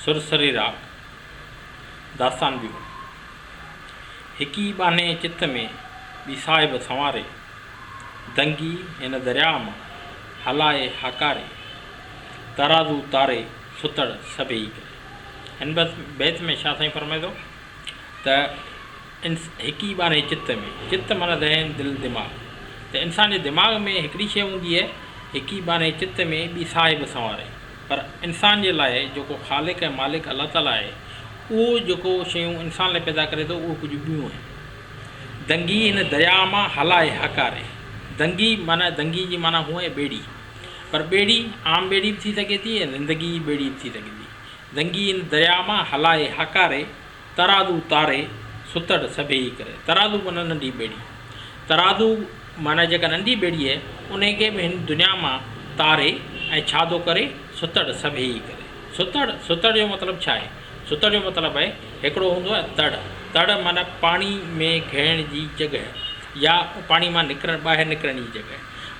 सुरसरी राग दास्तान बियो हिकी बाने चित में ॿी साहिब संवारे दंगी हिन दरिया मां हलाए हकारे तराज़ू तारे सुतड़ सभई करे। हिन बैत में छा साईं फरमाए थो त हिकी बाने चित में, चित माना ज़हन दिलि दिमाग़, त इंसान जे दिमाग़ में हिकिड़ी शइ हूंदी आहे हिकी बाने चित में ॿी साहिब संवारे, पर इंसान जे लाइ जेको ख़ालिक ऐं मालिक अलाह ताला आहे उहो जेको शयूं इंसान लाइ पैदा करे थो उहो कुझु ॿियूं आहिनि। दंगी हिन दरिया मां हलाए हकारे, दंगी माना दंगी जी माना हुअ ॿेड़ी, पर ॿेड़ी आम ॿेड़ी बि थी सघे थी ऐं ज़िंदगी जी ॿेड़ी बि थी सघे थी। दंगी हिन दरिया मां हलाए हकारे तराज़ू तारे सुतड़ सभई करे। तराज़ू माना नंढी ॿेड़ी, तराज़ू माना जेका नंढी ॿेड़ी आहे उन खे बि हिन दुनिया मां तारे ऐं छा थो करे सुतड़ सभई करे। सुतड़ जो मतिलबु छा आहे? सुतड़ जो मतिलबु आहे हिकिड़ो हूंदो आहे तड़, तड़ माना पाणी में घियण जी जॻह या पाणी मां ॿाहिरि निकिरण जी जॻह।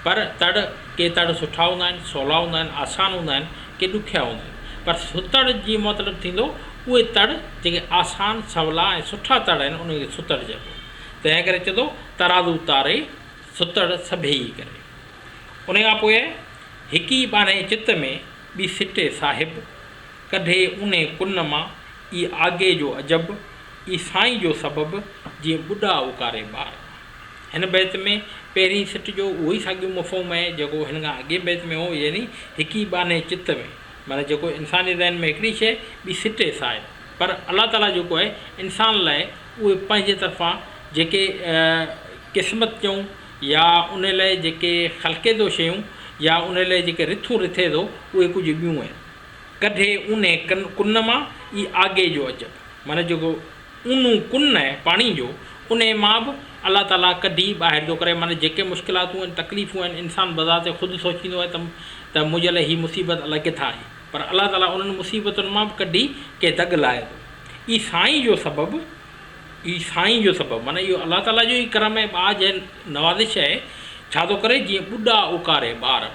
पर तड़ के तड़ सुठा हूंदा आहिनि, सवला हूंदा आहिनि, आसान हूंदा आहिनि, के ॾुखिया हूंदा आहिनि, पर सुतड़ जी मतिलबु थींदो उहे तड़ जेके आसान सवला ऐं सुठा तड़ आहिनि उनखे सुतड़ चइबो। तंहिं करे चए थो तराज़ू तारे सुतड़ सभई करे। उन खां पोइ हिकी बाने चित में ॿी सिटे साहिब कढे उने कुन मां ई आगे जो अजब ई साईं जो सबबु जीअं ॿुढा उकारे ॿार। हिन बैत में पहिरीं सिट जो उहो ई साॻियो मफ़हूम आहे जेको हिन खां अॻे बैत में हो, यानी हिकी बाने चित में माना जेको इंसान जे ज़हन में हिकिड़ी शइ ॿी सिटे साहिब, पर अलाह ताला जेको आहे इंसान लाइ उहे पंहिंजे तरफ़ां जेके क़िस्मत चऊं या उन लाइ जेके ख़लक़े थो शयूं या उन लाइ जेके रिथूं रिथे थो उहे कुझु ॿियूं आहिनि। कढे उने कुन मां ई आगे जो अजब, माना जेको ऊनू कुन आहे पाणी जो उन मां बि अलाह ताला कढी ॿाहिरि थो करे। माना जेके मुश्किलातूं आहिनि, तकलीफ़ूं आहिनि, इंसान बज़ार ते ख़ुदि सोचींदो आहे त मुंहिंजे लाइ हीअ मुसीबत अलाए किथां आहे, पर अलाह ताला उन्हनि मुसीबतुनि मां बि कढी के दग लाहे थो। ई साईं जो सबबु, ई साईं जो सबबु माना इहो अलाह ताला जो ई करम ऐं ॿार जे नवाज़िश आहे। छा थो करे जीअं ॿुढा उकारे ॿार,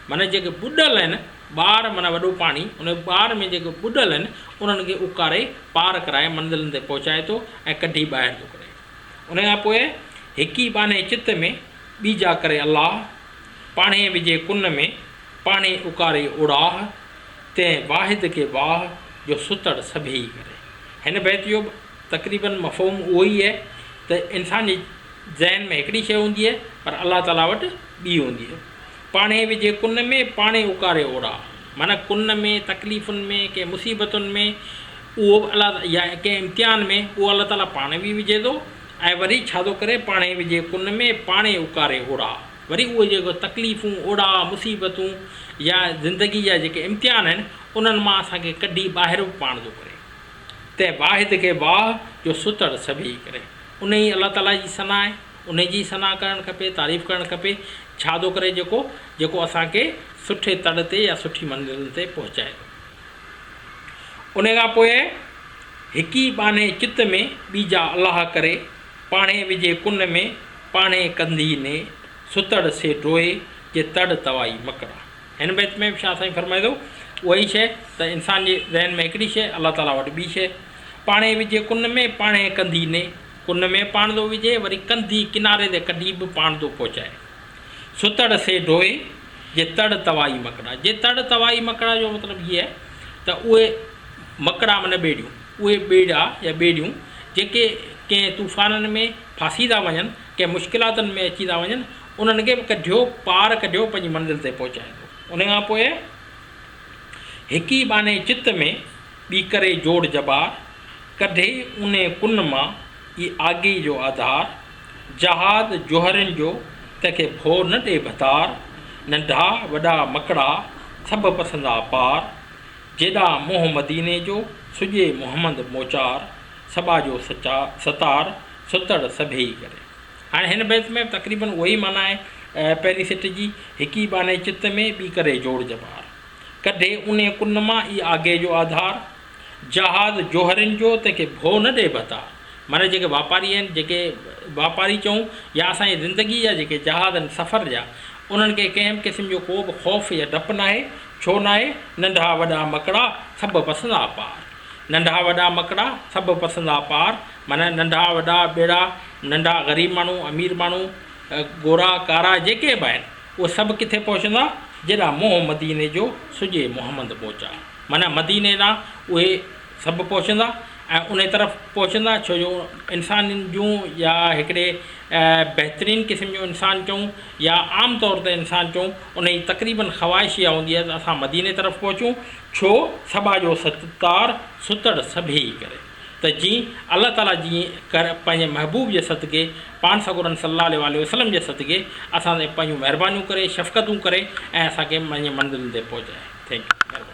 माना जेके ॿुॾल आहिनि ॿार माना वॾो पाणी उन ॿार में जेके ॿुॾल आहिनि उन्हनि खे उकारे पार कराए मंज़िलनि ते पहुचाए थो ऐं कढी ॿाहिरि थो करे। उन खां पोइ हिकी बाने चित में ॿीजा करे अलाह पाणे विझे कुन में पाणे उकारे उड़ाह तंहिं वाहिद खे वाह जो सुतड़ सभई करे। हिन बैत जो तक़रीबन मफ़हूम उहो ई आहे त इंसान जे ज़हन में हिकिड़ी शइ हूंदी आहे पर अलाह ताला वटि ॿी हूंदी आहे। पाणे विझे कुन में पाणे उकारे ओड़ा, माना कुन में तकलीफ़ुनि में कंहिं मुसीबतुनि में उहो अलाह या कंहिं इम्तिहान में उहो अलाह ताला पाण बि विझे थो ऐं वरी छा थो करे पाणे विझे कुन में पाणे उकारे ओड़ा, वरी उहे जेको तकलीफ़ूं ओड़ा मुसीबतूं या ज़िंदगी जा जेके इम्तिहान आहिनि उन्हनि मां असांखे कढी ॿाहिरि बि पाण थो करे। त वाहिद खे वाह जो सुतड़ सभई करे। उन ई अलाह ताला जी सना आहे, उन जी सना करणु खपे, तारीफ़ करणु खपे। छा थो करे जेको असांखे सुठे तड़ ते या सुठी मंज़िल ते पहुचाए थो। उन खां पोइ हिकी बाने चित में ॿीजा अलाह करे पाणे विझे कुन में पाणे कंदी ने सुतड़ से ड्रोए जे तड़ तवाई मकड़ा। हिन बैत में बि छा साईं फरमाए थो उहा ई शइ त इंसान जे ज़हन में हिकिड़ी शइ अलाह ताला वटि ॿी शइ। पाणे विझे कुन में पाणे कंदी ने, कुन में पाण थो विझे वरी कंदी किनारे ते कढी बि पाण थो पहुचाए। सुतड़ से ढोए जे तड़ तवाई मकड़ा, जे तड़ तवाई मकड़ा जो मतिलबु हीअ आहे त उहे मकड़ा माना ॿेड़ियूं, उहे ॿेड़ा या ॿेड़ियूं जेके कंहिं तूफ़ाननि में फासी था वञनि, कंहिं मुश्किलातुनि में अची था वञनि, उन्हनि खे बि कढियो पार कढियो पंहिंजी मंज़िल ते पहुचाए थो। उन खां पोइ हिकी बाने चित में ॿी करे जोड़ जबार कढे उन कुन मां ई आगे जो आधार जहाद जोहरनि जो तंहिंखे भो न ॾे भतार नंढा वॾा मकड़ा सभु पसंदा पार जेॾा मोह मदीने जो सुॼे मोहम्मद मोचार सबा जो सतार सुतड़ सभई करे। हाणे हिन बैत में तक़रीबन उहो ई माना आहे पहिरीं सिट जी, हिकी बाने चित में ॿी करे जोड़ जबार कढे उन कुन मां ई आगे जो आधार जहाद जोहरनि जो तंहिंखे भो न ॾे भतार। माना जेके वापारी आहिनि, जेके वापारी चऊं या असांजी ज़िंदगी जा जेके जहाज़ आहिनि सफ़र जा, उन्हनि खे कंहिं बि क़िस्म जो को बि ख़ौफ़ या डपु न आहे, छो न आहे नंढा वॾा मकड़ा सभु पसंदा पार, नंढा वॾा मकड़ा सभु पसंदा पार, माना नंढा वॾा ॿेड़ा, नंढा ग़रीब माण्हू अमीर माण्हू, गोरा कारा जेके बि आहिनि उहे सभु किथे पहुचंदा, जेॾा मोह मदीने जो सुॼे मुहम्मद पहुचा, माना मदीने ॾांहुं उहे सभु पहुचंदा ऐं उन तरफ़ पहुचंदा। छो जो इंसान जूं या हिकिड़े बहितरीनु क़िस्म जो इंसान चऊं या आम तौर ते इंसान चऊं, उन जी तक़रीबन ख़्वाहिश इहा हूंदी आहे त असां मदीने तरफ़ पहुचूं। छो सबा जो सतार सुतड़ सभेई करे, त जीअं अलाह ताला जीअं कर पंहिंजे महबूब जे सदिके पान सगोरन सल्लल्लाहु अलैहि वसल्लम जे सदिके असां ते पंहिंजूं महिरबानियूं करे, शफ़क़तूं करे ऐं असांखे पंहिंजे मंज़िल ते पहुचाए। Thank U.